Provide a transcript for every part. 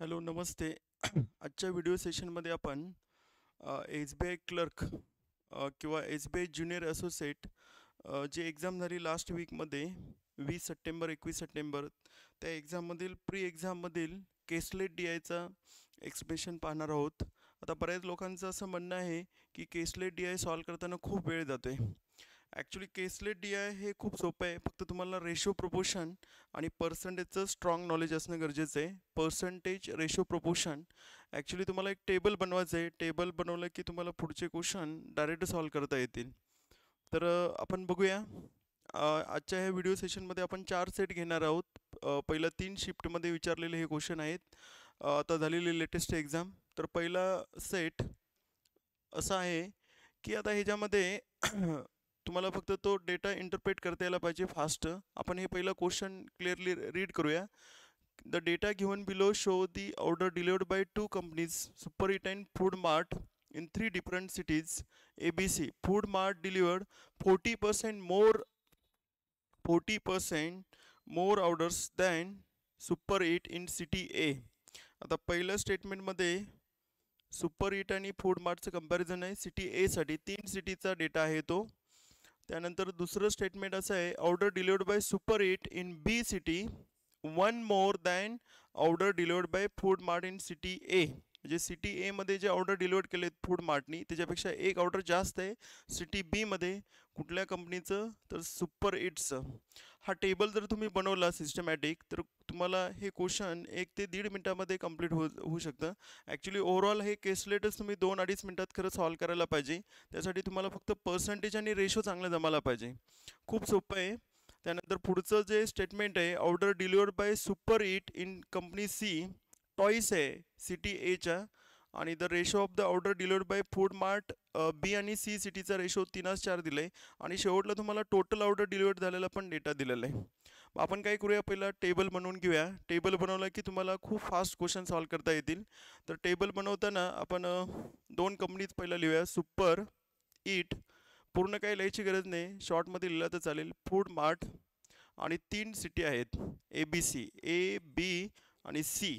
Hello, नमस्ते. आजच्या video सेशनमध्ये आपण एस बी आय क्लर्क किंवा S B I junior associate जी एक्झाम झाली लास्ट वीकमध्ये 20 सप्टेंबर 21 सप्टेंबर, त्या एक्झाममधील प्री एक्झाममधील केसलेट डी आयचा एक्सप्लेनेशन पाहणार आहोत. आता बऱ्याच लोकांचं असं म्हणणं आहे की केसलेट डी आय सॉल्व करताना खूप वेळ जातो आहे. ॲक्च्युली केसलेट डी आय हे खूप सोपं आहे. फक्त तुम्हाला रेशो प्रोपोर्शन आणि पर्सेंटेजचं स्ट्रॉंग नॉलेज असणं गरजेचं आहे. पर्सेंटेज रेशो प्रोपोर्शन ॲक्च्युली तुम्हाला एक टेबल बनवायचं आहे. टेबल बनवलं की तुम्हाला पुढचे क्वेश्चन डायरेक्ट सॉल्व करता येतील. तर आपण बघूया. आजच्या ह्या व्हिडिओ सेशनमध्ये आपण 4 सेट घेणार आहोत. पहिलं 3 शिफ्टमध्ये विचारलेले हे क्वेश्चन आहेत. आता झालेली लेटेस्ट एक्झाम. तर पहिला सेट असा आहे की आता ह्याच्यामध्ये तुम्हाला फक्त तो डेटा इंटरप्रेट करता यायला पाहिजे फास्ट. आपण हे पहिलं क्वेश्चन क्लिअरली रीड करूया. The data given below show the order delivered by 2 companies, Super Eat and Food Mart in 3 different cities. ABC Food Mart delivered 40% more orders than Super Eat in City A. आता पहिल्या स्टेटमेंटमध्ये super it आणि food मार्टचं comparison आहे city ए साठी. 3 सिटीचा data आहे तो. त्यानंतर दुसरं स्टेटमेंट असं आहे, order delivered by Super Eat in B city 1 more than order delivered by Food Mart in city A. म्हणजे सिटी एमध्ये जे ऑर्डर डिलिव्हर केलेत फूड मार्टनी त्याच्यापेक्षा एक ऑर्डर जास्त आहे सिटी बीमध्ये. कुठल्या कंपनीचं? तर सुपर इट्सचं. हा टेबल जर तुम्ही बनवला सिस्टमॅटिक तर तुम्हाला हे क्वेश्चन 1 ते 1.5 मिनटामध्ये कंप्लीट होऊ शकतं. ॲक्च्युली ओव्हरऑल हे केसलेटच तुम्ही 2-2.5 मिनटात खरं सॉल्व करायला पाहिजे. त्यासाठी तुम्हाला फक्त पर्सेंटेज आणि रेशो चांगलं जमायला पाहिजे. खूप सोपं आहे. त्यानंतर पुढचं जे स्टेटमेंट आहे, order delivered by Super Eat in company C twice आहे सिटी एच्या, आणि the ratio of the order delivered by Food Mart B आणि सी सिटीचा रेशो 3:4 दिला आहे. आणि शेवटला तुम्हाला टोटल ऑर्डर डिलिव्हर्ड झालेला पण डेटा दिलेला आहे. आपण काय करूया, पहिला टेबल बनवून घेऊया. टेबल बनवलं की तुम्हाला खूप फास्ट क्वेश्चन सॉल्व करता येतील. तर टेबल बनवताना आपण 2 कंपनीज पहिला लिहूया. सुपर इट पूर्ण काही लिहायची गरज नाही, शॉर्टमध्ये लिहिलं तर चालेल. फूड मार्ट आणि 3 सिटी आहेत, ABC, ए बी आणि सी.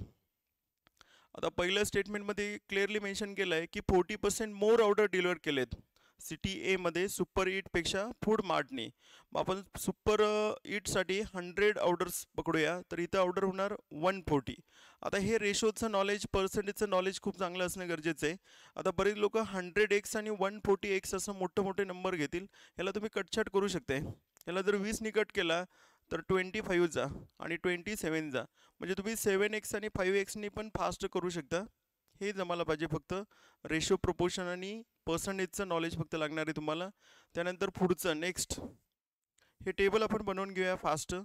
आता पहिल्या स्टेटमेंटमध्ये क्लिअरली मेन्शन केलं आहे की 40% मोर ऑर्डर डिलिव्हर केलेत सिटी एमध्ये सुपर इटपेक्षा फूड मार्टने. मग आपण सुपर इटसाठी 100 ऑर्डर्स पकडूया, तर इथं ऑर्डर होणार 140. आता हे रेशोचं नॉलेज, पर्सेंटेजचं नॉलेज खूप चांगलं असणं गरजेचं आहे. आता बरेच लोक 100x आणि 140x असं मोठे नंबर घेतील. याला तुम्ही कटछाट करू शकते. याला जर 20 कट केला तर 25 आणि 27 म्हणजे तुम्ही 7x आणि 5x पण फास्ट करू शकता. हे जमायला पाहिजे. फक्त रेशो प्रोपोर्शन आणि पर्सेंटेजचं नॉलेज फक्त लागणार आहे तुम्हाला. त्यानंतर पुढचं नेक्स्ट हे टेबल आपण बनवून घेऊया फास्ट.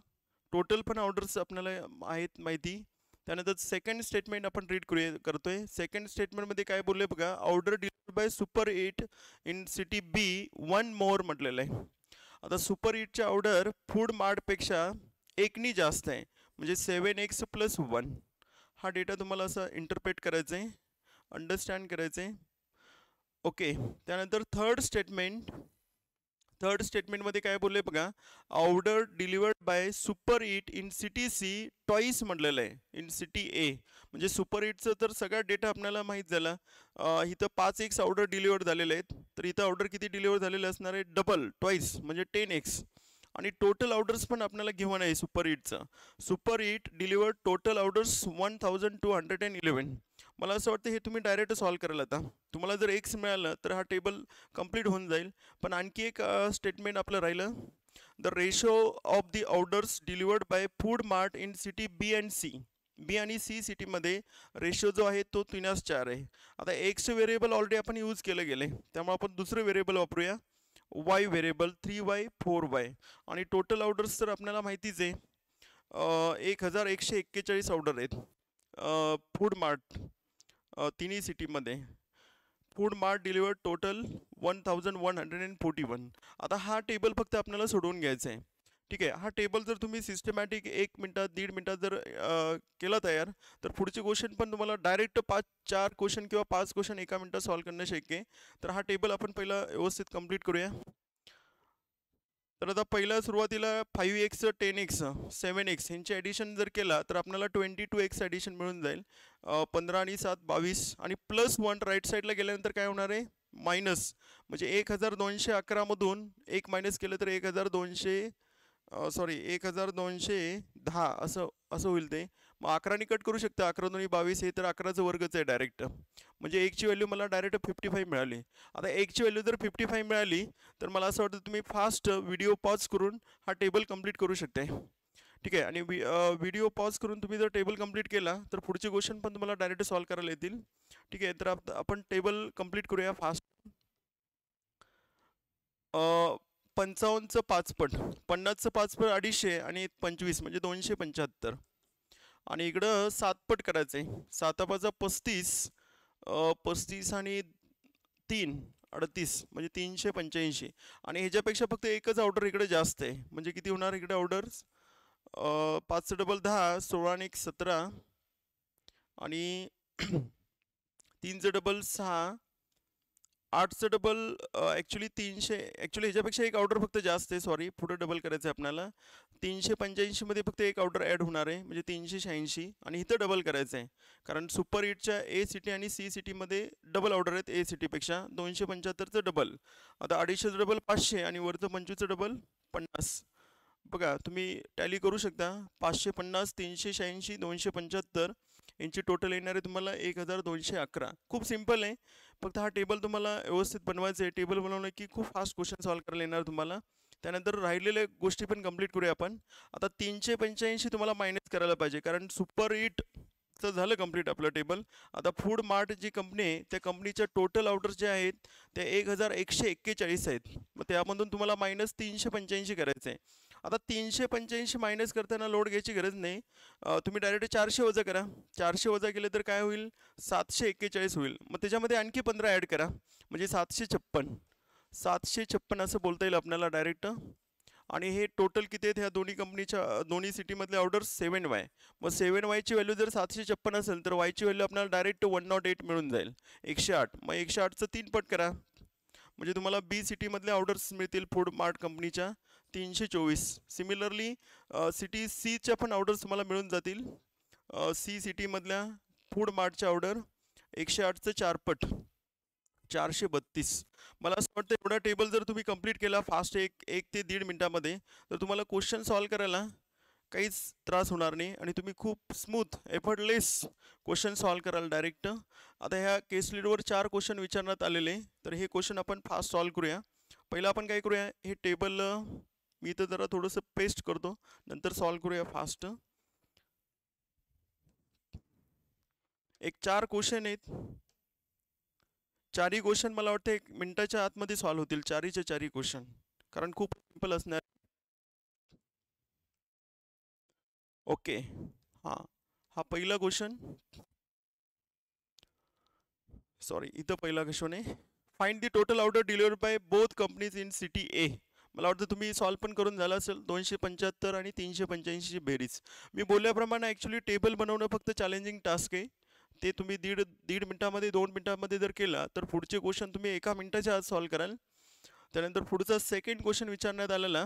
टोटल पण ऑर्डर्स आपल्याला आहेत माहिती. त्यानंतर सेकंड स्टेटमेंट आपण रीड करतोय. सेकंड स्टेटमेंटमध्ये काय बोलले बघा, order delivered by Super Eat in city B 1 more म्हटलेलं आहे. आता सुपर इटच्या ऑर्डर फूड मार्टपेक्षा 1नी जास्त आहे, म्हणजे 7x + 1. हा डेटा तुम्हाला असं इंटरप्रेट करायचं आहे, अंडरस्टँड करायचं आहे. ओके. त्यानंतर थर्ड स्टेटमेंटमध्ये काय बोलले बघा, order delivered by Super Eat in city C twice म्हटलेलं आहे इन सिटी ए. म्हणजे सुपर इटचं तर सगळा डेटा आपल्याला माहीत झाला. इथं 5x ऑर्डर डिलिव्हर झालेले आहेत, तर इथं ऑर्डर किती डिलिव्हर झालेले असणार आहे, डबल, टॉईस म्हणजे 10x. आणि टोटल ऑर्डर्स पण आपल्याला घेऊन आहे सुपर इटचं. Super Eat delivered total orders 1211. मला असं वाटतं हे तुम्ही डायरेक्ट सॉल्व कराल. आता तुम्हाला जर एक्स मिळालं तर हा टेबल कंप्लीट होऊन जाईल. पण आणखी एक स्टेटमेंट आपलं राहिलं, the ratio of the orders delivered by Food Mart in city B and C. B आणि सी सिटीमध्ये रेशो जो आहे तो 3:4 आहे. आता एक्स व्हेरिएबल ऑलरेडी आपण यूज केलं गेले, त्यामुळे आपण दुसरं व्हेरिएबल वापरूया, वाय व्हेरिएबल. 3y 4y. आणि टोटल ऑर्डर्स तर आपल्याला माहितीच आहे, 1141 ऑर्डर आहेत फूड मार्ट तिन्ही सिटीमध्ये. Food mart delivered total 1141. आता हा टेबल फक्त आपल्याला सोडवून घ्यायचा आहे. ठीक आहे. हा टेबल जर तुम्ही सिस्टमॅटिक 1 मिनटात 1.5 मिनटात जर केला तयार, तर पुढचे क्वेश्चन पण तुम्हाला डायरेक्ट 4 क्वेश्चन किंवा 5 क्वेश्चन एका मिनटात सॉल्व करणं शक्य आहे. तर हा टेबल आपण पहिला व्यवस्थित कंप्लीट करूया. तर आता पहिला सुरुवातीला 5x 10x 7x यांचे ॲडिशन जर केला तर आपल्याला 22x ॲडिशन मिळून जाईल. 15 आणि 7 22 आणि +1 राईट साईडला गेल्यानंतर काय होणार आहे मायनस, म्हणजे 1211 मधून 1 मायनस केलं तर 1210 असं असं होईल ते. मग 11 कट करू शकता, 11 2 22 हे तर 11चा वर्गच आहे डायरेक्ट, म्हणजे 1ची व्हॅल्यू मला डायरेक्ट 55 मिळाली. आता 1ची व्हॅल्यू जर 55 मिळाली तर मला असं वाटतं तुम्ही फास्ट व्हिडिओ पॉज करून हा टेबल कंप्लीट करू शकता. ठीक आहे, आणि व्हिडिओ पॉज करून तुम्ही जर टेबल कंप्लीट केला तर पुढचे क्वेश्चन पण तुम्हाला डायरेक्ट सॉल्व करायला येतील. ठीक आहे, तर आपण टेबल कंप्लीट करूया फास्ट. 55चं 5 पट, 50चं 5 पट 250 आणि 25 म्हणजे 275, आणि इकडं 7 पट करायचं आहे. 7 5 35, 35 आणि 3 38 म्हणजे 385, आणि ह्याच्यापेक्षा फक्त एकच ऑर्डर इकडे जास्त आहे. म्हणजे किती होणार इकडे ऑर्डर्स, 5 डबल 10, 16 आणि 1 17, आणि 3 डबल 6, 8 डबल ॲक्च्युली 300, ॲक्च्युली ह्याच्यापेक्षा एक ऑर्डर फक्त जास्त आहे, सॉरी पुढे डबल करायचं आहे आपल्याला. 385 मध्ये फक्त एक ऑर्डर ॲड होणार आहे म्हणजे 386, आणि इथं डबल करायचं आहे कारण सुपर हिटच्या ए सिटी आणि सी सिटीमध्ये डबल ऑर्डर आहेत ए सिटीपेक्षा. 275चं डबल, आता 250 डबल 500 आणि वरचं 25चं डबल 50. बघा तुम्ही टॅली करू शकता, 550 386 275 यांची टोटल येणार आहे तुम्हाला 1211. खूप सिम्पल आहे, फक्त हा टेबल तुम्हाला व्यवस्थित बनवायचं आहे. टेबल बनवलं की खूप फास्ट क्वेश्चन सॉल्व करायला येणार तुम्हाला. त्यानंतर राहिलेल्या गोष्टी पण कंप्लीट करूया आपण. आता 385 तुम्हाला मायनस करायला पाहिजे कारण सुपर हिटचं झालं कंप्लीट आपलं टेबल. आता फूड मार्ट जी कंपनी आहे त्या कंपनीच्या टोटल ऑर्डर्स जे आहेत त्या 1141 आहेत. मग त्यामधून तुम्हाला मायनस 385 करायचं आहे. आता 385 मायनस करताना लोड घ्यायची गरज नाही, तुम्ही डायरेक्ट 400 वजा करा. 400 वजा केलं तर काय होईल 741 होईल. मग त्याच्यामध्ये आणखी 15 ॲड करा म्हणजे 756 असं बोलता येईल आपल्याला डायरेक्ट. आणि हे टोटल किती आहेत ह्या दोन्ही कंपनीच्या दोन्ही सिटीमधले ऑर्डर्स 7Y. मग 7Yची व्हॅल्यू जर 756 असेल तर वायची व्हॅल्यू आपल्याला डायरेक्ट 108 मिळून जाईल, 108. मग 108चं 3 पट करा म्हणजे तुम्हाला बी सिटीमधले ऑर्डर्स मिळतील फूड मार्ट कंपनीच्या 324. सिमिलरली सिटी सीच्या पण ऑर्डर्स तुम्हाला मिळून जातील. सी सिटीमधल्या फूड मार्टच्या ऑर्डर 108चं 4 पट 432. मला असं वाटतं एवढा टेबल जर तुम्ही कंप्लीट केला फास्ट 1 ते 1.5 मिनिटामध्ये तर तुम्हाला क्वेश्चन सॉल्व करायला काहीच त्रास होणार नाही आणि तुम्ही खूप स्मूथ एफर्टलेस क्वेश्चन सॉल्व कराल डायरेक्ट. आता ह्या केस लीडवर 4 क्वेश्चन विचारण्यात आलेले, तर हे क्वेश्चन आपण फास्ट सॉल्व करूया. पहिला आपण काय करूया, हे टेबल मी इथं जरा थोडंसं पेस्ट करतो, नंतर सॉल्व करूया फास्ट. एक 4 क्वेश्चन आहेत, 4ही क्वेश्चन मला वाटतं 1 मिनिटाच्या आतमध्ये सॉल्व होतील, 4हीचे 4ही क्वेश्चन, कारण खूप सिंपल असणार. ओके, हां, हा पहिला क्वेश्चन, सॉरी इथं पहिला क्वेश्चन आहे. Find the total order delivered by both companies in city A. मला वाटतं तुम्ही सॉल्व पण करून झालं असेल. 275 आणि 385ची बेरीज. मी बोलल्याप्रमाणे ॲक्च्युली टेबल बनवणं फक्त चॅलेंजिंग टास्क आहे. ते तुम्ही दीड मिनिटामध्ये 2 मिनिटामध्ये जर केला तर पुढचे क्वेश्चन तुम्ही 1 मिनिटाच्या आत सॉल्व कराल. त्यानंतर पुढचा सेकंड क्वेश्चन विचारण्यात आलेला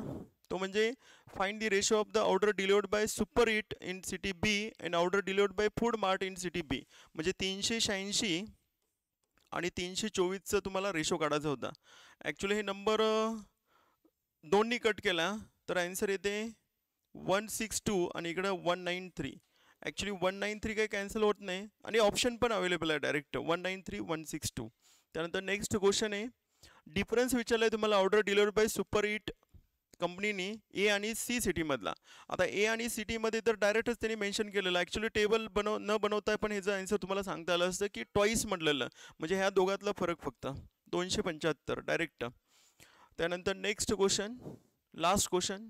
तो म्हणजे find the ratio of the order delivered by Super Eat in city B and order delivered by Food Mart in city B. म्हणजे 386 आणि 324चा तुम्हाला रेशो काढायचा होता. ॲक्च्युली हे नंबर 2नी कट केला तर आन्सर येते 162 आणि इकडं 193. ॲक्च्युली 193 काही कॅन्सल होत नाही आणि ऑप्शन पण अवेलेबल आहे डायरेक्ट 193 162. त्यानंतर नेक्स्ट क्वेश्चन आहे, डिफरन्स विचारला आहे तुम्हाला order delivered by Super hit कंपनीनी ए आणि सी सिटीमधला. आता ए आणि सिटीमध्ये तर डायरेक्टच त्यांनी मेन्शन केलेलं, ॲक्च्युली टेबल न बनवताय पण ह्याचं आन्सर तुम्हाला सांगता आलं असतं की ट्वाईस म्हटलेलं, म्हणजे ह्या दोघातला फरक फक्त 275 डायरेक्ट. त्यानंतर नेक्स्ट क्वेश्चन, लास्ट क्वेश्चन.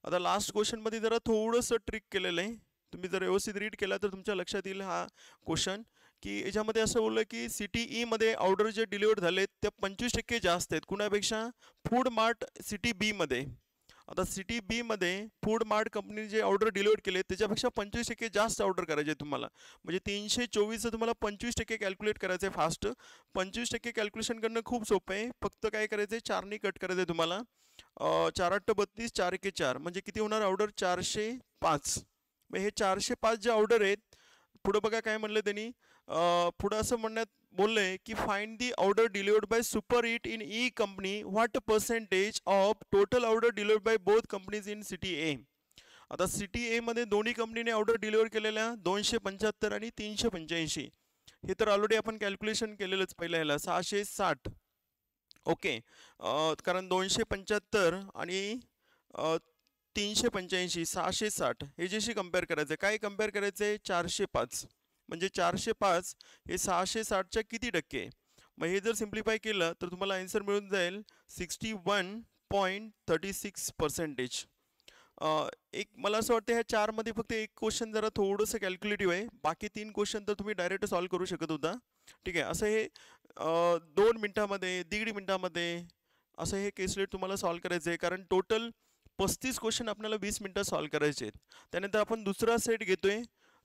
आता लास्ट क्वेश्चनमध्ये जरा थोडंसं ट्रिक केलेलं आहे, तुम्ही जर व्यवस्थित रीड केला तर तुमच्या लक्षात येईल हा क्वेश्चन, की याच्यामध्ये असं बोललं की सिटी ईमध्ये ऑर्डर जे डिलिव्हर झाले त्या 25% जास्त आहेत कुणापेक्षा, फूड मार्ट सिटी बीमध्ये. आता सिटी बीमध्ये फूड मार्ट कंपनीने जे ऑर्डर डिलिव्हर केले त्याच्यापेक्षा 25% जास्त ऑर्डर करायचे तुम्हाला. म्हणजे 324चं तुम्हाला 25% कॅल्क्युलेट करायचं आहे फास्ट. 25% कॅल्क्युलेशन करणं खूप सोपं आहे, फक्त काय करायचं आहे 4नी कट करायचं आहे तुम्हाला. 4 8 32 4 1 4 म्हणजे किती होणार ऑर्डर 405. मग हे 405 जे ऑर्डर आहेत पुढं बघा काय म्हणलं त्यांनी पुढं असं म्हणण्यात बोललंय की find the order delivered by Super Eat in E company what percentage of total order delivered by both companies in city A. आता सिटी ए मध्ये दोन्ही कंपनीने ऑर्डर डिलिव्हर केलेल्या 275 आणि 385. हे तर ऑलरेडी आपण कॅल्क्युलेशन केलेलंच पहिल्या ह्याला 660. ओके, कारण 275 आणि 385 660 हे जेशी कम्पेअर करायचं आहे. काय कम्पेअर करायचं आहे 405. म्हणजे 405 हे 660च्या किती टक्के आहे. मग हे जर सिम्प्लिफाय केलं तर तुम्हाला आन्सर मिळून जाईल 61.36%. एक मला असं वाटतं ह्या 4मध्ये फक्त एक क्वेश्चन जरा थोडंसं कॅल्क्युलेटिव्ह आहे. बाकी 3 क्वेश्चन तर तुम्ही डायरेक्ट सॉल्व करू शकत होता. ठीक आहे, असं हे 2 मिनटामध्ये 1.5 मिनटामध्ये असं हे केसलेट तुम्हाला सॉल्व करायचं आहे. कारण टोटल 35 क्वेश्चन आपल्याला 20 मिनटात सॉल्व करायचे आहेत. त्यानंतर आपण दुसरा सेट घेतोय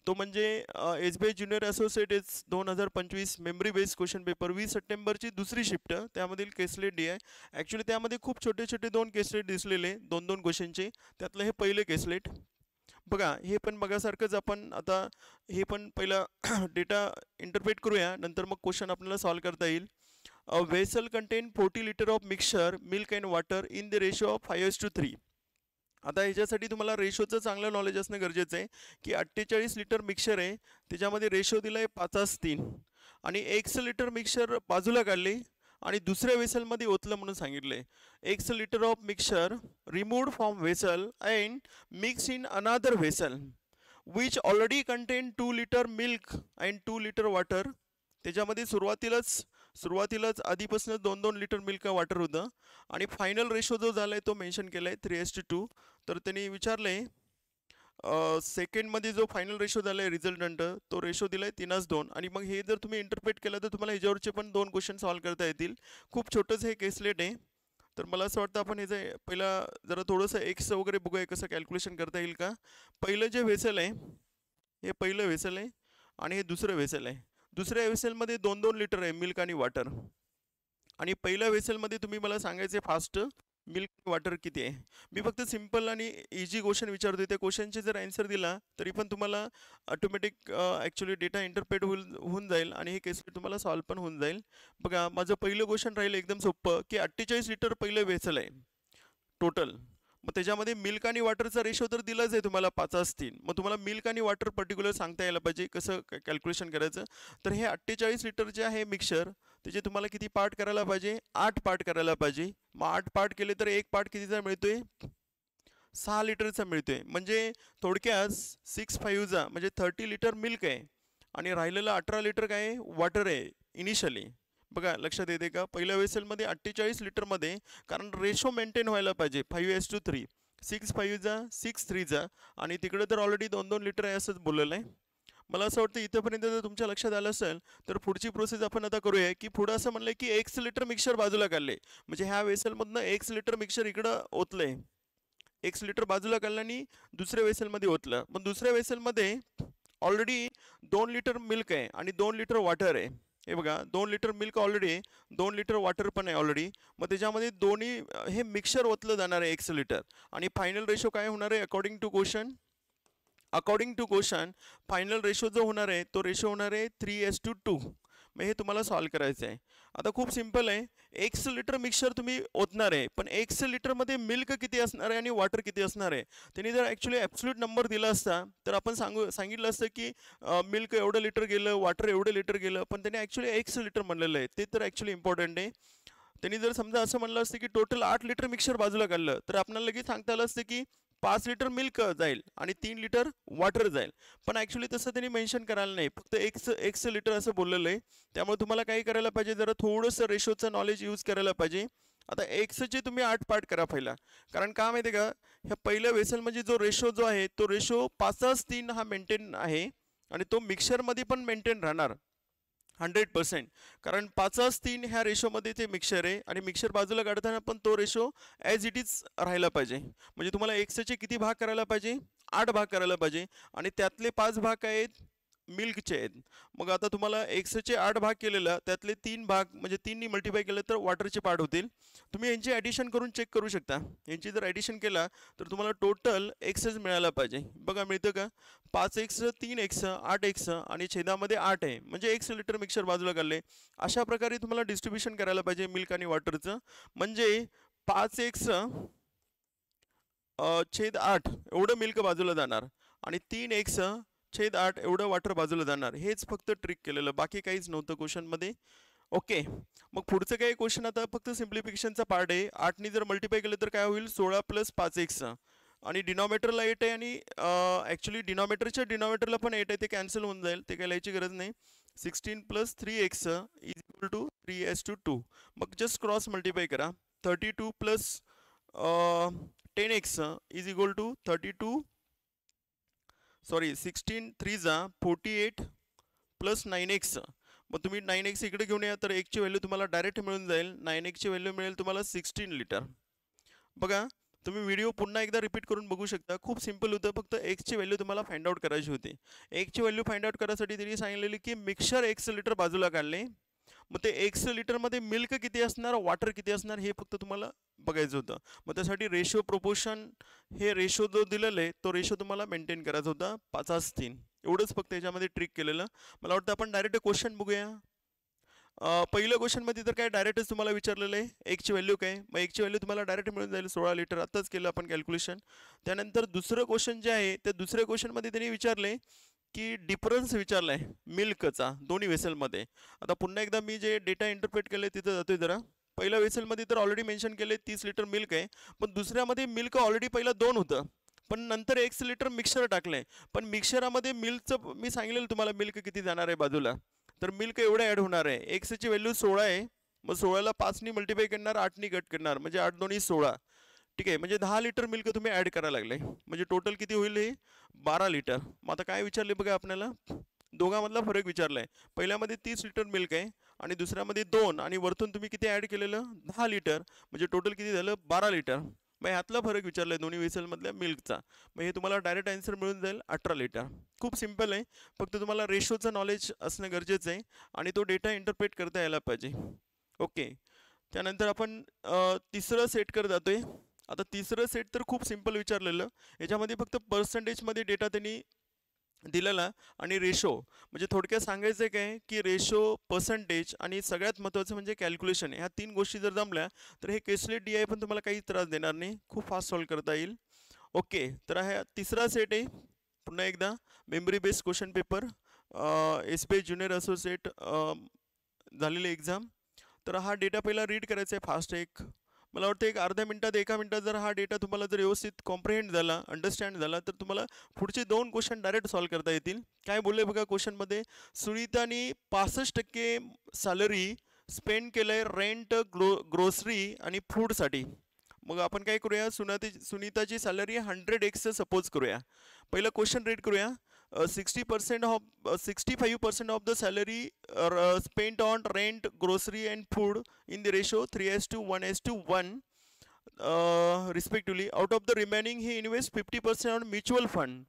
तो म्हणजे SBI junior associates 2025 memory based question paper 20 सप्टेंबरची दुसरी शिफ्ट. त्यामधील केसलेट डी आहे. ॲक्च्युली त्यामध्ये खूप छोटे छोटे 2 केसलेट दिसलेले 2-2 क्वेश्चनचे. त्यातलं हे पहिले केसलेट बघा. हे पण बघासारखंच. आपण आता हे पण पहिला डेटा इंटरप्रेट करूया, नंतर मग क्वेश्चन आपल्याला सॉल्व करता येईल. A vessel content 40 litre of mixture milk and water in the ratio of 5:3. आता ह्याच्यासाठी तुम्हाला रेशोचं चांगलं नॉलेज असणं गरजेचं आहे की 48 लिटर मिक्सचर आहे, त्याच्यामध्ये रेशो दिला आहे 5:3 आणि 1 लिटर मिक्सचर बाजूला काढले आणि दुसऱ्या वेसलमध्ये ओतलं म्हणून सांगितलं आहे. 1 litre of mixture removed from vessel and mix in another vessel which already contain 2 litre milk and 2 litre water. त्याच्यामध्ये सुरुवातीलाच आधीपासूनच 2-2 लिटर मिल्क वॉटर होतं आणि फायनल रेशो जो झाला आहे तो मेन्शन केला आहे 3:2. तर त्यांनी विचारलं आहे सेकंडमध्ये जो फायनल रेशो झाला आहे रिझल्टंट तो रेशो दिला आहे 3:2. आणि मग हे जर तुम्ही इंटरप्रेट केलं तर तुम्हाला ह्याच्यावरचे पण 2 क्वेश्चन सॉल्व करता येतील. खूप छोटंसं हे केसलेट आहे. तर मला असं वाटतं आपण ह्याचं पहिला जरा थोडंसं एक्स वगैरे बघूया कसं कॅल्क्युलेशन करता येईल का. पहिलं जे वेसल आहे हे पहिलं वेसल आहे आणि हे दुसरं वेसल आहे. दुसऱ्या वेसलमध्ये 2-2 लिटर आहे मिल्क आणि वॉटर आणि पहिल्या वेसलमध्ये तुम्ही मला सांगायचे फास्ट मिल्क वॉटर किती आहे. मी फक्त सिम्पल आणि इझी क्वेश्चन विचारतोय. त्या क्वेश्चनचे जर आन्सर दिला तरी पण तुम्हाला ऑटोमॅटिक ॲक्च्युली डेटा इंटरप्रेट होऊन जाईल आणि हे केस तुम्हाला सॉल्व पण होऊन जाईल. बघा माझं पहिलं क्वेश्चन राहिलं एकदम सोपं की 48 लिटर पहिलं वेसल आहे टोटल. मग त्याच्यामध्ये मिल्क आणि वॉटरचा रेशो तर दिलाच आहे तुम्हाला 5:3. मग तुम्हाला मिल्क आणि वॉटर पर्टिक्युलर सांगता यायला पाहिजे कसं कॅल्क्युलेशन करायचं. तर हे 48 लिटर जे आहे मिक्सचर त्याचे तुम्हाला किती पार्ट करायला पाहिजे 8 पार्ट करायला पाहिजे. मग 8 पार्ट केले तर एक पार्ट कितीचा मिळतोय 6 लिटरचा मिळतोय. म्हणजे थोडक्यात 6×5 म्हणजे 30 लिटर मिल्क आहे आणि राहिलेलं 18 लिटर काय आहे वॉटर आहे इनिशियली. बघा लक्षात येते का पहिल्या वेसलमध्ये 48 लिटरमध्ये कारण रेशो मेंटेन व्हायला पाहिजे 5:3 6×5 आणि तिकडे तर ऑलरेडी 2-2 लिटर आहे असंच बोललेलं आहे. मला असं वाटतं इथंपर्यंत जर तुमच्या लक्षात आलं असेल तर पुढची प्रोसेस आपण आता करूया की पुढं असं म्हणलं की 1 लिटर मिक्सचर बाजूला काढले म्हणजे ह्या वेसलमधनं 1 लिटर मिक्सचर इकडं ओतलंय. 1 लिटर बाजूला काढलं आणि दुसऱ्या वेसलमध्ये ओतलं. मग दुसऱ्या वेसलमध्ये ऑलरेडी 2 लिटर मिल्क आहे आणि 2 लिटर वॉटर आहे. हे बघा 2 लिटर मिल्क ऑलरेडी आहे 2 लिटर वॉटर पण आहे ऑलरेडी. मग त्याच्यामध्ये दोन्ही हे मिक्सचर ओतलं जाणार आहे 1 लिटर आणि फायनल रेशो काय होणार आहे according to question final ratio जो होणार आहे तो रेशो होणार आहे 3:2. मग हे तुम्हाला सॉल्व करायचं आहे. आता खूप सिम्पल आहे. 1 लिटर मिक्सचर तुम्ही ओतणार आहे पण 1 लिटरमध्ये मिल्क किती असणार आहे आणि वॉटर किती असणार आहे. त्यांनी जर ॲक्च्युली ॲब्सोल्यूट नंबर दिला असता तर आपण सांगितलं असतं की मिल्क एवढं लिटर गेलं वॉटर एवढं लिटर गेलं. पण त्यांनी ॲक्च्युली 1 लिटर म्हणलेलं आहे ते तर ॲक्च्युली इम्पॉर्टंट आहे. त्यांनी जर समजा असं म्हणलं असतं की टोटल 8 लिटर मिक्सचर बाजूला काढलं तर आपल्याला लगेच सांगता आलं असतं की 5 लिटर मिल्क जाईल आणि 3 लिटर वॉटर जाईल. पण ॲक्च्युली तसं त्यांनी मेन्शन करायला नाही फक्त 1 लिटर असं बोललेलं आहे. त्यामुळे तुम्हाला काही करायला पाहिजे जरा थोडंसं रेशोचं नॉलेज यूज करायला पाहिजे. आता 1चे तुम्ही 8 पार्ट करा पहिला. कारण का माहिती आहे का ह्या पहिल्या वेसलमध्ये जो रेशो जो आहे तो रेशो 5:3 हा मेंटेन आहे आणि तो मिक्सचरमध्ये पण मेंटेन राहणार 100%. कारण 5:3 ह्या रेशोमध्ये ते मिक्सचर आहे आणि मिक्सचर बाजूला काढताना पण तो रेशो ॲज इट इज राहायला पाहिजे. म्हणजे तुम्हाला 1चे किती भाग करायला पाहिजे 8 भाग करायला पाहिजे आणि त्यातले 5 भाग काय आहेत मिल्कचे आहेत. मग आता तुम्हाला एक्सचे 8 भाग केलेला, त्यातले 3 भाग म्हणजे 3नी मल्टिप्लाय केलं तर वॉटरचे पार्ट होतील. तुम्ही यांची ॲडिशन करून चेक करू शकता. यांची जर ॲडिशन केला तर तुम्हाला टोटल एक्सच मिळायला पाहिजे. बघा मिळतं का? 5x 3x 8x आणि छेदामध्ये 8 आहे, म्हणजे x लिटर मिक्सर बाजूला काढले. अशा प्रकारे तुम्हाला डिस्ट्रीब्युशन करायला पाहिजे मिल्क आणि वॉटरचं. म्हणजे 5x छेद 8 एवढं मिल्क बाजूला जाणार आणि 3x छेद 8 एवढं वॉटर बाजूला जाणार. हेच फक्त ट्रिक केलेलं, बाकी काहीच नव्हतं क्वेश्चनमध्ये. ओके, मग पुढचं काही क्वेश्चन आता फक्त सिम्प्लिफिकेशनचा पार्ट आहे. 8नी जर मल्टिप्लाय केलं तर काय होईल? 16 + 5x आणि डिनॉमिनेटरला 8 आहे आणि ॲक्च्युली डिनॉमिनेटरच्या डिनॉमिनेटरला पण 8 आहे, ते कॅन्सल होऊन जाईल, ते काय लिहायची गरज नाही. 16 + 3x = 3s/2. मग जस्ट क्रॉस मल्टिप्लाय करा. 32 + 10x = 32 16 3 48 + 9x. मग तुम्ही 9x इकडे घेऊन या तर 1ची व्हॅल्यू तुम्हाला डायरेक्ट मिळून जाईल. 9x ची व्हॅल्यू मिळेल तुम्हाला 16 लिटर. बघा तुम्ही व्हिडिओ पुन्हा एकदा रिपीट करून बघू शकता. खूप सिंपल होतं, फक्त एक्सची व्हॅल्यू तुम्हाला फाइंड आउट करायची होती. एक्सची व्हॅल्यू फाइंड आउट करायसाठी त्यांनी सांगितलेली की मिक्सर x लिटर बाजूला काढले. मग ते x लिटरमध्ये मिल्क किती असणार, वॉटर किती असणार हे फक्त तुम्हाला बघायचं होतं. मग त्यासाठी रेशो प्रोपोर्शन हे रेशो जो दिलेला आहे तो रेशो तुम्हाला मेंटेन करायचा होता 5:3. एवढंच फक्त याच्यामध्ये ट्रिक केलेलं. मला वाटतं आपण डायरेक्ट क्वेश्चन बघूया. पहिल्या क्वेश्चनमध्ये तर काय डायरेक्टच तुम्हाला विचारलेलं आहे एक्सची व्हॅल्यू काय. मग एक्सची व्हॅल्यू तुम्हाला डायरेक्ट मिळून जाईल 16 लिटर. आत्ताच केलं आपण कॅल्क्युलेशन. त्यानंतर दुसरं क्वेश्चन जे आहे त्या दुसऱ्या क्वेश्चनमध्ये त्यांनी विचारले की डिफरन्स विचारला आहे मिल्कचा दोन्ही वेसलमध्ये. आता पुन्हा एकदा मी जे डेटा इंटरप्रेट केले तिथं जातोय जरा. पहिल्या वेसलमध्ये तर ऑलरेडी मेन्शन केले 30 लिटर मिल्क आहे, पण दुसऱ्यामध्ये मिल्क ऑलरेडी पहिला 2 होतं, पण नंतर 1 लिटर मिक्सर टाकलंय. पण मिक्सरामध्ये मिल्कचं मी सांगितलेलं तुम्हाला मिल्क किती जाणार आहे बाजूला, तर मिल्क एवढं ॲड होणार आहे. एक्सची व्हॅल्यू 16 आहे, मग 16ला 5नी मल्टिप्लाय करणार, 8नी कट करणार, म्हणजे 8 2 16. ठीक आहे, म्हणजे 10 लिटर मिल्क तुम्ही ॲड करायला लागले, म्हणजे टोटल किती होईल हे 12 लिटर. मग आता काय विचारले बघा आपल्याला, दोघांमधला फरक विचारलाय. पहिल्यामध्ये 30 लिटर मिल्क आहे आणि दुसऱ्यामध्ये 2 आणि वरतून तुम्ही किती ॲड केलेलं 10 लिटर, म्हणजे टोटल किती झालं 12 लिटर. मग ह्यातला फरक विचारलाय दोन्ही वेसलमधल्या मिल्कचा. मग हे तुम्हाला डायरेक्ट आन्सर मिळून जाईल 18 लिटर. खूप सिम्पल आहे, फक्त तुम्हाला रेशोचं नॉलेज असणं गरजेचं आहे आणि तो डेटा इंटरप्रेट करता यायला पाहिजे. ओके, त्यानंतर आपण तिसरं सेट करत जातोय. आता तिसरं सेट तर खूप सिंपल विचारलेलं. याच्यामध्ये फक्त पर्सेंटेजमध्ये डेटा त्यांनी दिलेला आणि रेशो, म्हणजे थोडक्यात सांगायचं काय की रेशो, पर्सेंटेज आणि सगळ्यात महत्त्वाचं म्हणजे कॅल्क्युलेशन, ह्या 3 गोष्टी जर जमल्या तर हे केसलेट DI पण तुम्हाला काही त्रास देणार नाही, खूप फास्ट सॉल्व करता येईल. ओके, तर हा तिसरा सेट आहे. पुन्हा एकदा memory based question paper, SBI junior associate झालेली एक्झाम. तर हा डेटा पहिला रीड करायचा आहे फास्ट. मला वाटतं एक अर्ध्या मिनिटात 1 मिनिटात जर हा डेटा तुम्हाला जर व्यवस्थित कॉम्प्रिहेंड झाला, अंडरस्टँड झाला, तर तुम्हाला पुढचे 2 क्वेश्चन डायरेक्ट सॉल्व करता येतील. काय बोलले बघा क्वेश्चनमध्ये, सुनीतानी 65% सॅलरी स्पेंड केलंय रेंट, ग्रोसरी आणि फूडसाठी. मग आपण काय करूया, सुनीताची सॅलरी 100x सपोज करूया. पहिलं क्वेश्चन रीड करूया. 65% of the salary spent on rent, grocery and food in the ratio 3:1:1 respectively. Out of the remaining he invests 50% on mutual fund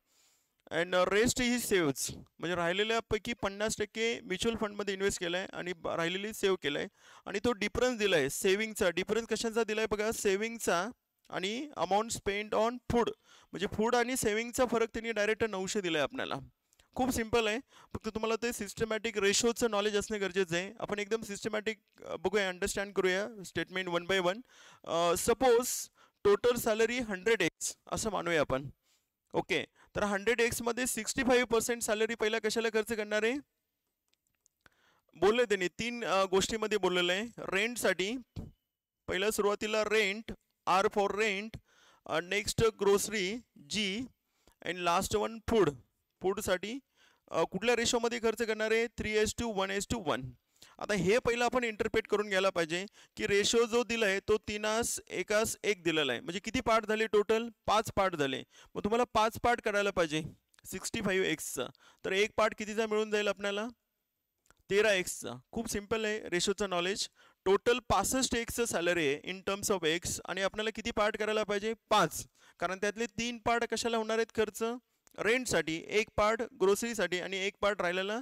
and rest he saves. म्हणजे राहिलेल्यापैकी 50% mutual फंडमध्ये invest केलं आहे आणि राहिलेली save केलं आहे. आणि तो डिफरन्स दिला आहे सेव्हिंगचा. डिफरन्स कशाचा दिला आहे बघा, सेव्हिंगचा आणि अमाऊंट स्पेंड ऑन फूड, म्हणजे फूड आणि सेव्हिंगचा फरक त्यांनी डायरेक्ट 900 दिला आहे आपल्याला. खूप सिंपल आहे, फक्त तुम्हाला ते सिस्टमॅटिक रेशोचं नॉलेज असणे गरजेचं आहे. आपण एकदम सिस्टमॅटिक बघूया, अंडरस्टँड करूया statement 1 by 1. Suppose total salary 100x असं मानूया आपण. ओके, तर 100x मध्ये 65% सॅलरी पहिला कशाला खर्च करणार आहे, बोलले त्यांनी 3 गोष्टीमध्ये बोललेलं आहे. रेंटसाठी पहिला सुरुवातीला rent, R for rent, next grocery G and last one food. फूडसाठी कुठल्या रेशोमध्ये खर्च करणार आहे, 3:1:1. आता हे पहिलं आपण इंटरप्रेट करून घ्यायला पाहिजे की रेशो जो दिला आहे तो 3:1:1 दिलेला आहे, म्हणजे किती पार्ट झाले टोटल, 5 पार्ट झाले. मग तुम्हाला 5 पार्ट करायला पाहिजे 65x. तर एक पार्ट कितीचा मिळून जाईल आपल्याला, 13x. खूप सिंपल आहे रेशोचं नॉलेज. टोटल 65x सॅलरी आहे इन टर्म्स ऑफ एक्स, आणि आपल्याला किती पार्ट करायला पाहिजे 5, कारण त्यातले 3 पार्ट कशाला होणार आहेत खर्च, रेंटसाठी, एक पार्ट ग्रोसरीसाठी आणि एक पार्ट राहिलेला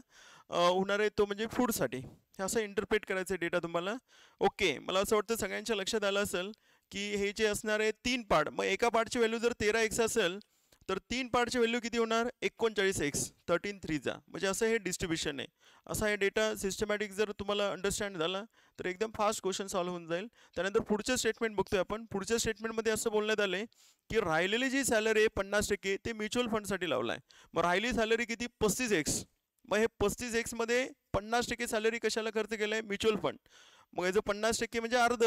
होणार आहे तो म्हणजे फूडसाठी. हे असं इंटरप्रेट करायचं डेटा तुम्हाला. ओके, मला असं वाटतं सगळ्यांच्या लक्षात आलं असेल की हे जे असणार आहे 3 पार्ट, मग एका पार्टची व्हॅल्यू जर 13x असेल तर 3 पार्टची व्हॅल्यू किती होणार 39x, 13 3 म्हणजे असं हे डिस्ट्रीब्युशन आहे. असा हे डेटा सिस्टमॅटिक जर तुम्हाला अंडरस्टँड झाला तर एकदम फास्ट क्वेश्चन सॉल्व्ह होऊन जाईल. त्यानंतर पुढचं स्टेटमेंट बघतोय आपण. पुढच्या स्टेटमेंटमध्ये असं बोलण्यात आलंय की राहिलेली जी सॅलरी आहे 50% ते म्युच्युअल फंडसाठी लावलाय. मग राहिली सॅलरी किती 35x. मग हे 35x मध्ये 50% सॅलरी कशाला खर्च केलाय म्युच्युअल फंड. मग याचं 50% म्हणजे अर्ध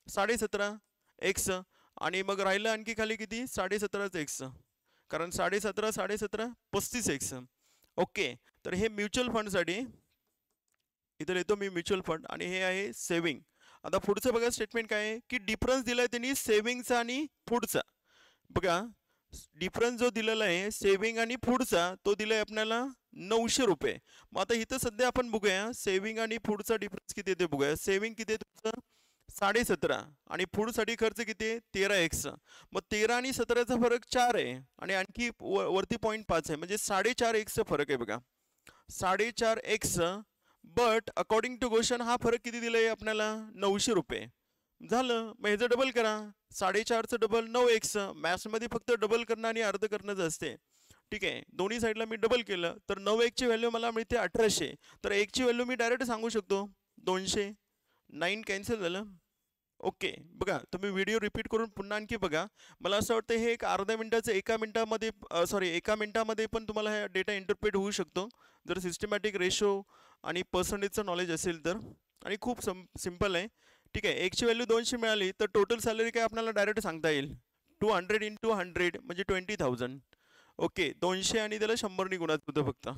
17.5x आणि मग राहिलं आणखी खाली किती 17.5x, कारण 17.5 35x. ओके, तर हे म्युच्युअल फंडसाठी इथं येतो मी म्युच्युअल फंड आणि हे आहे सेव्हिंग. आता पुढचं बघा स्टेटमेंट काय आहे की डिफरन्स दिलाय त्यांनी सेव्हिंगचा आणि फूडचा. बघा डिफरन्स जो दिलेला आहे सेव्हिंग आणि फूडचा तो दिलाय आपल्याला 900 रुपये. मग आता इथं सध्या आपण बघूया सेव्हिंग आणि फूडचा डिफरन्स किती आहे ते बघूया. सेव्हिंग किती आहे तुमचं 17.5 आणि फूडसाठी खर्च किती आहे 13x. मग 13 आणि 17चा फरक 4 आहे आणि आणखी वरती 0.5 आहे म्हणजे 4.5x फरक आहे बघा 4.5x. But according to question हा फरक किती दिलाय आपल्याला 900 रुपये. झालं, मग ह्याचं डबल करा 4.5चं डबल 9x. मॅथ्समध्ये फक्त डबल करणं आणि अर्ध करणंच असते. ठीक आहे, दोन्ही साईडला मी डबल केलं तर 9x ची व्हॅल्यू मला मिळते 1800. तर 1 ची व्हॅल्यू मी डायरेक्ट सांगू शकतो 200. 9 कॅन्सल झालं. ओके, बघा तुम्ही व्हिडिओ रिपीट करून पुन्हा आणखी बघा. मला असं वाटतं हे एक अर्ध्या मिनिटाचं एका मिनिटामध्ये पण तुम्हाला हा डेटा इंटरप्रेट होऊ शकतो जर सिस्टमॅटिक रेशो आणि पर्सेंटेजचं नॉलेज असेल तर. आणि खूप सिम्पल आहे. ठीक आहे, 1 ची व्हॅल्यू 200 मिळाली तर टोटल सॅलरी काय आपल्याला डायरेक्ट सांगता येईल 200 × 100 म्हणजे 20,000. ओके, 200 आणि त्याला 100 गुणात होतं फक्त.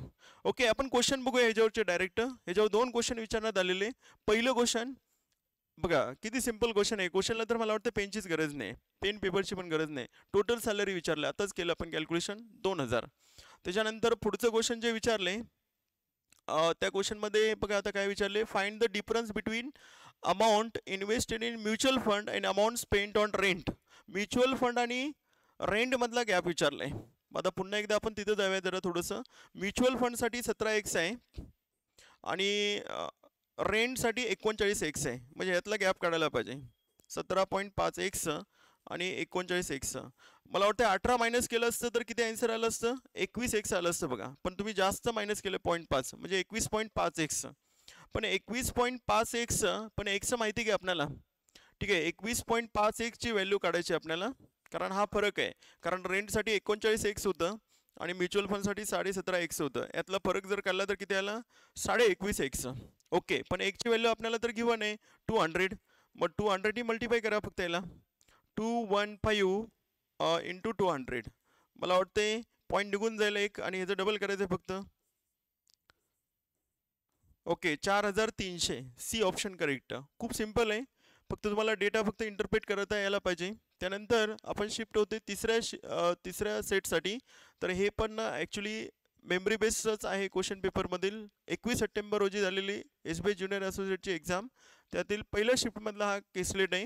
ओके, आपण क्वेश्चन बघूया ह्याच्यावरचे डायरेक्ट. ह्याच्यावर 2 क्वेश्चन विचारण्यात आलेले. पहिलं क्वेश्चन बघा किती सिंपल क्वेश्चन आहे. क्वेश्चनला तर मला वाटतं पेनचीच गरज नाही, पेन पेपरची पण गरज नाही. टोटल सॅलरी विचारलं, आताच केलं आपण कॅल्क्युलेशन 2000. त्याच्यानंतर पुढचं क्वेश्चन जे विचारले त्या क्वेश्चनमध्ये बघा आता काय विचारले, find the difference between amount invested in mutual fund and amount spent on rent. Mutual fund आणि रेंटमधला गॅप विचारलाय. मग आता पुन्हा एकदा आपण तिथं जाऊया जरा थोडंसं. म्युच्युअल फंडसाठी 17x आहे आणि रेंटसाठी 39x आहे, म्हणजे यातला गॅप काढायला पाहिजे 17.5x आणि 39x. मला वाटतं 18 मायनस केलं असतं तर किती आन्सर आलं असतं 21x आलं असतं बघा. पण तुम्ही जास्त मायनस केलं 0.5 म्हणजे 21.5x. पण 21.5x पण x माहिती घ्या आपल्याला. ठीक आहे, 21.5x ची व्हॅल्यू काढायची आपल्याला कारण हा फरक आहे. कारण रेंटसाठी 39x होतं आणि म्युच्युअल फंडसाठी 17.5x होतं. यातला फरक जर काढला तर किती आला 21.5x. ओके, पण 1 ची व्हॅल्यू आपल्याला तर गिव्हन आहे 200. मग 200 मल्टिप्लाय करा फक्त याला 215 × 200. मला वाटते पॉईंट निघून जाईल एक आणि ह्याचं डबल करायचं फक्त. ओके, 4300. C option correct. खूप सिम्पल आहे, फक्त तुम्हाला डेटा फक्त इंटरप्रेट करता यायला पाहिजे. त्यानंतर आपण शिफ्ट होते तिसऱ्या सेटसाठी. तर हे पण ॲक्च्युली मेमरी बेस्डच आहे क्वेश्चन पेपरमधील 21 सप्टेंबर रोजी झालेली SBI ज्युनियर असोसिएटची एक्झाम. त्यातील पहिल्या शिफ्टमधला हा केसलेट आहे.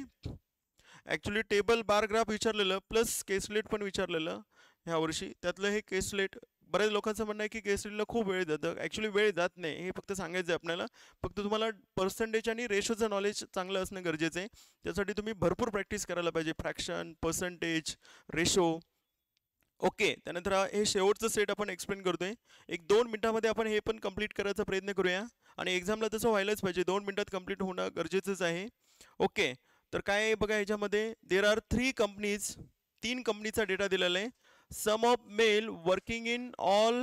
ॲक्च्युली टेबल बार ग्राफ विचारलेलं प्लस केसलेट पण विचारलेलं ह्या वर्षी. त्यातलं हे केसलेट बऱ्याच लोकांचं म्हणणं आहे की केसलेटला खूप वेळ जातं. ॲक्च्युली वेळ जात नाही, हे फक्त सांगायचं आहे आपल्याला. फक्त तुम्हाला पर्सेंटेज आणि रेशोचं नॉलेज चांगलं असणं गरजेचं आहे. त्यासाठी तुम्ही भरपूर प्रॅक्टिस करायला पाहिजे, फ्रॅक्शन, पर्सेंटेज, रेशो. ओके, त्यानंतर हे शेवटचं सेट आपण एक्सप्लेन करतोय. 1-2 मिनिटामध्ये आपण हे पण कंप्लीट करायचा प्रयत्न करूया आणि एक्झामला तसं व्हायलाच पाहिजे, 2 मिनिटात कंप्लीट होणं गरजेचंच आहे. ओके, तर काय आहे बघा ह्याच्यामध्ये देर आर 3 कंपनीज. 3 कंपनीचा डेटा दिलेला आहे. Sum of male working in all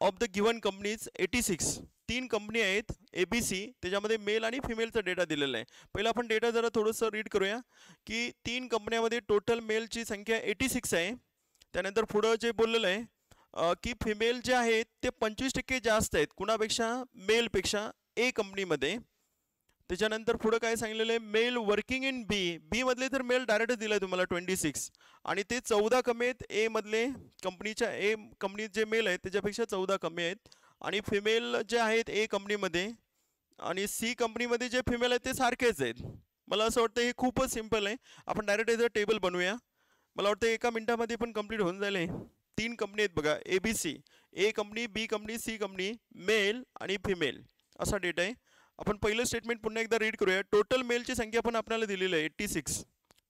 of the given companies 86. 3 company आहेत ABC, त्याच्यामध्ये मेल आणि फिमेलचा डेटा दिलेला आहे. पहिला आपण डेटा जरा थोडंसं रीड करूया की 3 कंपन्यामध्ये टोटल मेलची संख्या 86 आहे. त्यानंतर पुढं जे बोललेलं आहे की फिमेल जे आहेत ते 25% जास्त आहेत कुणापेक्षा मेलपेक्षा ए कंपनीमध्ये. त्याच्यानंतर पुढं काय सांगितलेलं आहे मेल वर्किंग इन बी मधले तर मेल डायरेक्ट दिलं आहे तुम्हाला 26 आणि ते 14 कमी आहेत ए मधले. कंपनीच्या ए कंपनीत जे मेल आहेत त्याच्यापेक्षा 14 कमी आहेत. आणि फिमेल जे आहेत ए कंपनीमध्ये आणि सी कंपनीमध्ये जे फिमेल आहेत ते सारखेच आहेत. मला असं वाटतं हे खूपच सिम्पल आहे. आपण डायरेक्ट याचं टेबल बनवूया. मला वाटतं एका मिनिटामध्ये पण कंप्लीट होऊन जाईल. तीन कंपनी आहेत बघा, ABC, ए कंपनी, बी कंपनी, सी कंपनी, मेल आणि फिमेल असा डेटा आहे. आपण पहिलं स्टेटमेंट पुन्हा एकदा रीड करूया. टोटल मेलची संख्या पण आपल्याला दिलेली आहे 86.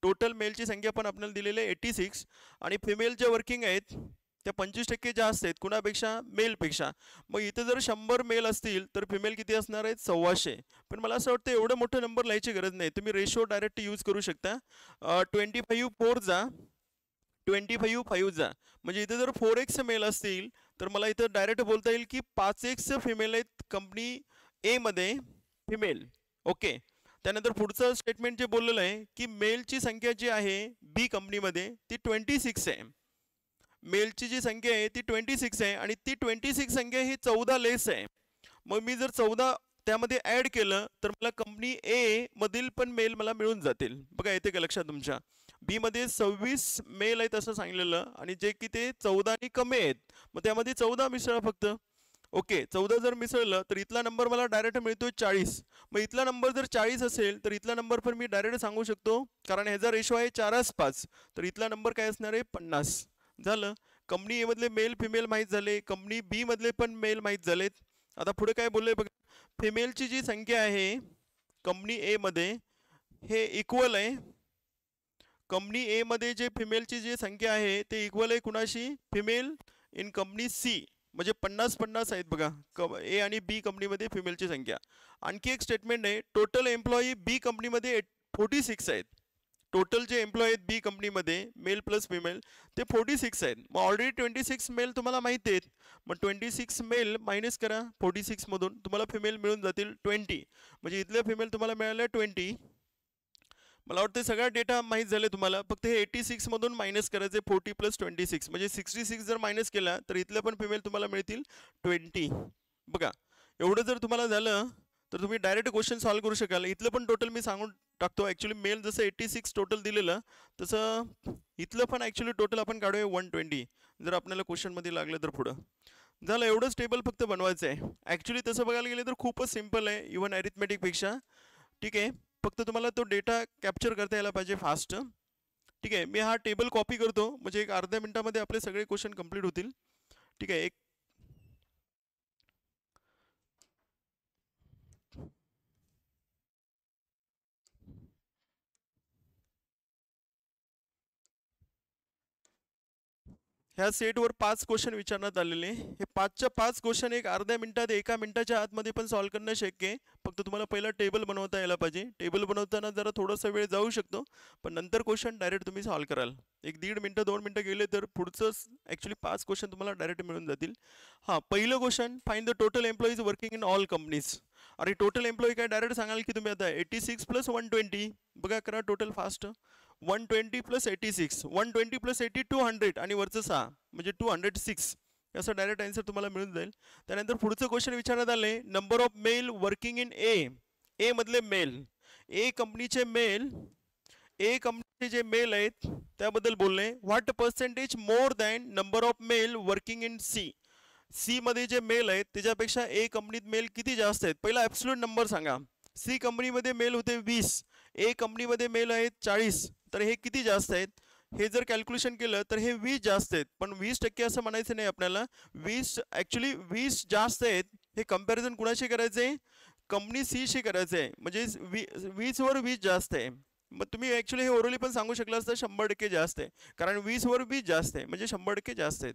टोटल मेलची संख्या पण आपल्याला दिलेली आहे 86 आणि फिमेल जे वर्किंग आहेत त्या 25% जास्त आहेत कुणापेक्षा, मेलपेक्षा. मग इथे जर 100 मेल असतील तर फिमेल किती असणार आहेत, 125. पण मला असं वाटतं एवढं मोठं नंबर लिहायची गरज नाही, तुम्ही रेशो डायरेक्ट यूज करू शकता. 25 4 जा 25 5 जा, म्हणजे इथे जर 4x मेल असतील तर मला इथं डायरेक्ट बोलता येईल की 5x फिमेल आहेत कंपनी ए मध्ये फिमेल. ओके, त्यानंतर पुढचं स्टेटमेंट जे बोललेलं आहे की मेलची संख्या जी आहे बी कंपनीमध्ये ती 26 आहे. मेलची जी संख्या आहे ती 26 आहे आणि ती 26 संख्या ही 14 लेस आहे. मग मी जर 14 त्यामध्ये ॲड केलं तर मला कंपनी ए मधील पण मेल मला मिळून जातील. बघा येते का लक्षात तुमच्या, बी मध्ये 26 मेल आहेत असं सांगितलेलं आणि जे की ते 14 आणि कमी आहेत, मग त्यामध्ये 14 मिसळा फक्त. ओके, 14 जर मिसळलं तर इथला नंबर मला डायरेक्ट मिळतो 40. मग इथला नंबर जर 40 असेल तर इथला नंबर पण मी डायरेक्ट सांगू शकतो, कारण ह्याचा रेशो आहे 4:5, तर इथला नंबर काय असणार आहे 50. झालं, कंपनी ए मधले मेल फिमेल माहीत झाले, कंपनी बी मधले पण मेल माहीत झालेत. आता पुढे काय बोलले बघा, फिमेलची जी संख्या आहे कंपनी ए मध्ये हे इक्वल आहे, कंपनी ए मध्ये जे फिमेलची जी संख्या आहे ते इक्वल आहे कुणाशी, फिमेल इन कंपनी सी, म्हणजे 50-50 आहेत बघा ए आणि बी कंपनीमध्ये फिमेलची संख्या. आणखी एक स्टेटमेंट आहे, टोटल एम्प्लॉई बी कंपनीमध्ये 46 आहेत. टोटल जे एम्प्लॉई आहेत बी कंपनीमध्ये मेल प्लस फिमेल ते 46 आहेत. मग ऑलरेडी 26 मेल तुम्हाला माहिती आहेत, मग 26 मेल मायनस करा 46 मधून, तुम्हाला फिमेल मिळून जातील 20. म्हणजे इथल्या फिमेल तुम्हाला मिळाल्या 20. मला वाटतं सगळा डेटा माहीत झाले तुम्हाला, फक्त हे 86 मधून मायनस करायचे 40 + 26 म्हणजे 66 जर मायनस केला तर इथल्या पण फिमेल तुम्हाला मिळतील 20. बघा एवढं जर तुम्हाला झालं तर तुम्ही डायरेक्ट क्वेश्चन सॉल्व्ह करू शकाल. इथलं पण टोटल मी सांगून टाकतो. ॲक्च्युली मेल जसं 86 टोटल दिलेलं तसं इथलं पण ॲक्च्युली टोटल आपण काढूया 120, जर आपल्याला क्वेश्चनमध्ये लागलं तर. पुढं झालं, एवढंच टेबल फक्त बनवायचं आहे. ॲक्च्युली तसं बघायला गेलं तर खूपच सिम्पल आहे, इव्हन ॲरिथमॅटिकपेक्षा. ठीक आहे, फक्त तुम्हाला तो डेटा कॅप्चर करता यायला पाहिजे फास्ट. ठीक आहे, मी हा टेबल कॉपी करतो, म्हणजे एक अर्ध्या मिनिटामध्ये आपले सगळे क्वेश्चन कंप्लीट होतील. ठीक आहे, ह्या सेटवर 5 क्वेश्चन विचारण्यात आलेले. हे 5च्या 5 क्वेश्चन एक अर्ध्या मिनिटात, 1 मिनिटाच्या आतमध्ये पण सॉल्व्ह करणं शक्य आहे. फक्त तुम्हाला पहिला टेबल बनवता यायला पाहिजे. टेबल बनवताना जरा थोडासा वेळ जाऊ शकतो, पण नंतर क्वेश्चन डायरेक्ट तुम्ही सॉल्व्ह कराल. 1-1.5 मिनिटं 2 मिनिटं गेले तर पुढचं ॲक्च्युली 5 क्वेश्चन तुम्हाला डायरेक्ट मिळून जातील. हां, पहिलं question, find the total employees working in all companies. अरे टोटल एम्प्लॉई काय डायरेक्ट सांगाल की तुम्ही आता 86 + 120. बघा करा टोटल फास्ट. 120 + 86, 120 + 80 200 आणि वरचं 6 म्हणजे 206. असं डायरेक्ट आन्सर तुम्हाला मिळून जाईल. त्यानंतर पुढचं क्वेश्चन विचारण्यात आले, number of male working in A मधले मेल, ए कंपनीचे मेल, ए कंपनीचे जे मेल आहेत त्याबद्दल बोलले. What percentage more than number of male working in C. C मध्ये जे मेल आहेत त्याच्यापेक्षा ए कंपनीत मेल किती जास्त आहेत, पहिला ॲब्सोल्यूट नंबर सांगा. सी कंपनीमध्ये मेल होते 20, ए कंपनीमध्ये मेल आहेत 40, तर हे किती जास्त आहेत. हे जर कॅल्क्युलेशन केलं तर हे 20 जास्त आहेत, पण 20% असं म्हणायचं नाही आपल्याला. 20 ॲक्च्युली 20 जास्त आहेत. हे कंपॅरिझन कुणाशी करायचं आहे, कंपनी सीशी करायचं आहे, म्हणजे 20वर 20 जास्त आहे. मग तुम्ही ॲक्च्युली हे ओरली पण सांगू शकला असतं 100% जास्त आहे, कारण 20वर 20 जास्त आहे म्हणजे 100% जास्त आहेत.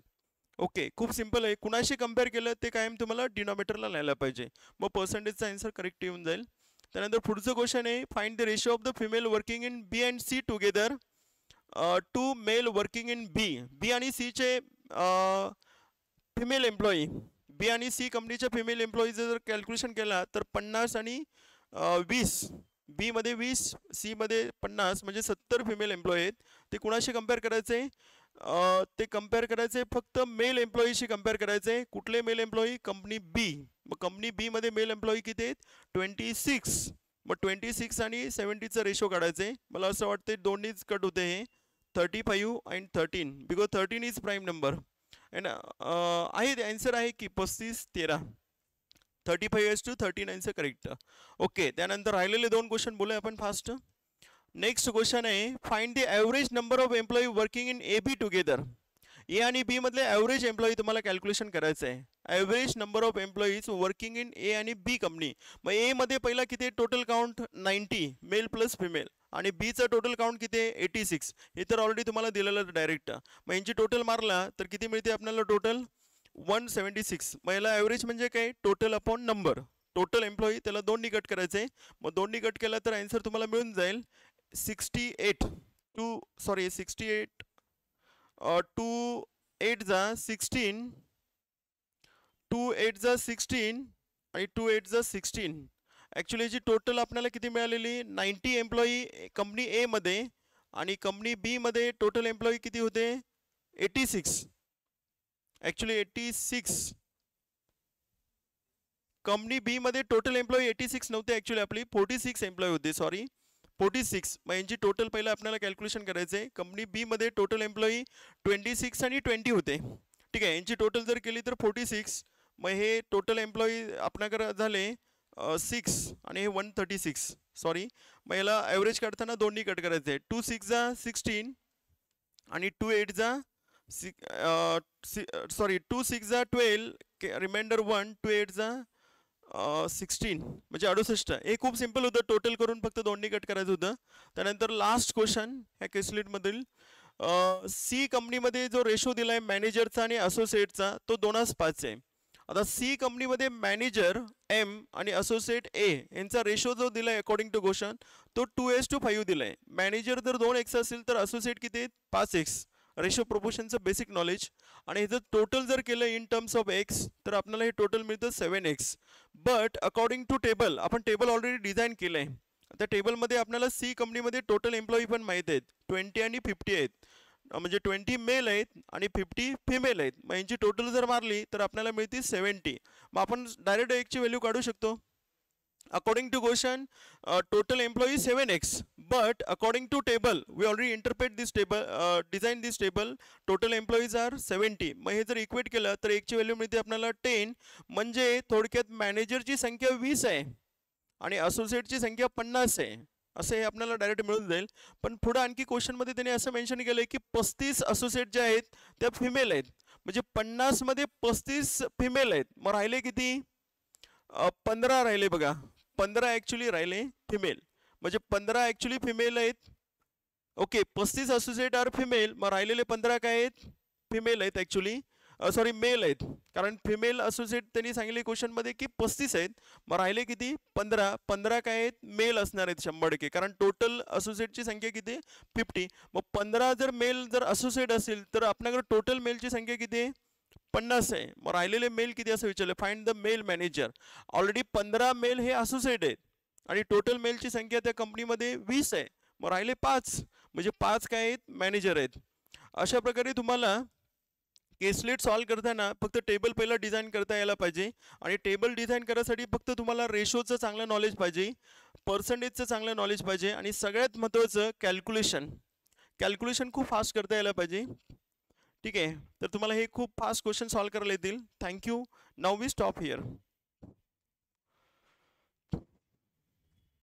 ओके, खूप सिम्पल आहे. कुणाशी कम्पेअर केलं ते कायम तुम्हाला डिनॉमिनेटरला लिहायला पाहिजे, मग पर्सेंटेजचा आन्सर करेक्ट येऊन जाईल. त्यानंतर पुढचं क्वेश्चन आहे, find the ratio of the female working in B and C together to male working in B आणि सीचे फिमेल एम्प्लॉई, बी आणि सी कंपनीच्या फिमेल एम्प्लॉईचं जर कॅल्क्युलेशन केला तर 50 आणि 20, बी मध्ये 20, सी मध्ये 50 म्हणजे 70 फिमेल एम्प्लॉई आहेत. ते कुणाशी कम्पेअर करायचे, ते कम्पेअर करायचे फक्त मेल एम्प्लॉईशी कम्पेअर करायचे. कुठले मेल एम्प्लॉई, कंपनी बी. मग कंपनी बी मध्ये मेल एम्प्लॉई किती आहेत 26. मग 26 आणि 70चा रेशो काढायचे. मला असं वाटतं दोन्हीच कट होते, हे 35 आणि 13, because 13 is prime number. And आहे आन्सर आहे की 35-13, 35:13 आन्सर करेक्ट. ओके, त्यानंतर राहिलेले 2 क्वेश्चन बोलूया आपण फास्ट. नेक्स्ट क्वेश्चन आहे, find the average number of employee working in A B together. A आणि बी मधले ॲव्हरेज एम्प्लॉई तुम्हाला कॅल्क्युलेशन करायचं आहे. Average number of employees working in A आणि बी कंपनी. मग ए मध्ये पहिला किती total count 90 male plus female आणि बीचं टोटल काउंट किती आहे 86. हे तर ऑलरेडी तुम्हाला दिलेलं डायरेक्ट. मग यांची टोटल मारला तर किती मिळते आपल्याला टोटल 176. मग याला ॲव्हरेज म्हणजे काय total upon number. Total employee त्याला 2 कट करायचं आहे. मग 2 कट केला तर आन्सर तुम्हाला मिळून जाईल 68 2 8 जा 16 2 8 जा 16 आणि 2 8 जा 16. ॲक्च्युली याची टोटल आपल्याला किती मिळालेली 90 एम्प्लॉई कंपनी ए मध्ये आणि कंपनी बी मध्ये टोटल एम्प्लॉई किती होते 86. ॲक्च्युली 86. कंपनी बी मध्ये टोटल एम्प्लॉई 86 नव्हते, ॲक्च्युली आपली 46 एम्प्लॉई होते. सॉरी 46. मग यांची टोटल पहिलं आपल्याला कॅल्क्युलेशन करायचं आहे. कंपनी बी मध्ये टोटल एम्प्लॉई 26 आणि 20 होते. ठीक आहे, यांची टोटल जर केली तर 46. मग हे टोटल एम्प्लॉई आपल्याकडे झाले 6 आणि हे 136. सॉरी, मग याला ॲव्हरेज काढताना 2 कट करायचे आहे. 2 6 जा 16 आणि 2 8 जा 2 6 जा 12 रिमाइंडर 1 2 8 जा 16 म्हणजे 68. हे खूप सिम्पल होतं, टोटल करून फक्त 2 कट करायचं होतं. त्यानंतर लास्ट क्वेश्चन ह्या केसलीटमधील सी कंपनीमध्ये जो रेशो दिला आहे मॅनेजरचा आणि असोसिएटचा तो 2:5 आहे. आता सी कंपनीमध्ये मॅनेजर एम आणि असोसिएट ए यांचा रेशो जो दिला आहे अकॉर्डिंग टू क्वेश्चन तो 2:5 दिला आहे. मॅनेजर जर 2x असेल तर असोसिएट किती 5x. रेशो प्रोपोर्शनचं बेसिक नॉलेज. आणि हे जर टोटल जर केलं इन टर्म्स ऑफ एक्स तर आपल्याला हे टोटल मिळतं 7x. But according to table आपण टेबल ऑलरेडी डिझाईन केलं आहे. त्या टेबलमध्ये आपल्याला सी कंपनीमध्ये टोटल एम्प्लॉई पण माहीत आहेत 20 आणि 50 आहेत. म्हणजे 20 मेल आहेत आणि 50 फिमेल आहेत. मग यांची टोटल जर मारली तर आपल्याला मिळते 70. मग आपण डायरेक्ट एकची व्हॅल्यू काढू शकतो. According to question, total employee 7x, but according to table, we already interpret this table, design this table, total employees are 70. मग हे जर इक्वेट केलं तर एकची व्हॅल्यू मिळते आपल्याला 10. म्हणजे थोडक्यात मॅनेजरची संख्या 20 आहे आणि असोसिएटची संख्या 50 आहे. असं हे आपल्याला डायरेक्ट मिळून जाईल. पण पुढे आणखी क्वेश्चनमध्ये त्यांनी असं मेन्शन केलं आहे की 35 असोसिएट जे आहेत त्या फिमेल आहेत. म्हणजे 50 मध्ये 35 फिमेल आहेत. मग राहिले किती 15 राहिले बघा. 15 ॲक्च्युली राहिले फिमेल. म्हणजे 15 ॲक्च्युली फिमेल आहेत. Okay, 35 associate are female. मग राहिलेले 15 काय आहेत फिमेल आहेत ॲक्च्युली. सॉरी मेल आहेत. कारण फिमेल असोसिएट त्यांनी सांगितले क्वेश्चनमध्ये की 35 आहेत. मग राहिले किती 15 काय आहेत मेल असणार आहेत 100%. कारण टोटल असोसिएटची संख्या किती 50. मग 15 जर मेल जर असोसिएट असेल तर आपल्याकडे टोटल मेलची संख्या किती आहे 50 आहे. मग राहिलेले मेल किती असं विचारलं find the male manager. Already 15 male हे असोसिएट आहेत आणि टोटल मेलची संख्या त्या कंपनीमध्ये 20 आहे. मग राहिले 5 म्हणजे 5 काय आहेत मॅनेजर आहेत. अशा प्रकारे तुम्हाला केसलेट सॉल्व करताना फक्त टेबल पहिला डिझाईन करता यायला पाहिजे. आणि टेबल डिझाईन करायसाठी फक्त तुम्हाला रेशोचं चांगलं नॉलेज पाहिजे, पर्सेंटेजचं चांगलं नॉलेज पाहिजे आणि सगळ्यात महत्त्वाचं कॅल्क्युलेशन खूप फास्ट करता यायला पाहिजे. ठीक आहे, तर तुम्हाला हे खूप फास्ट क्वेश्चन सॉल्व करायला येतील. Thank you. Now we stop here.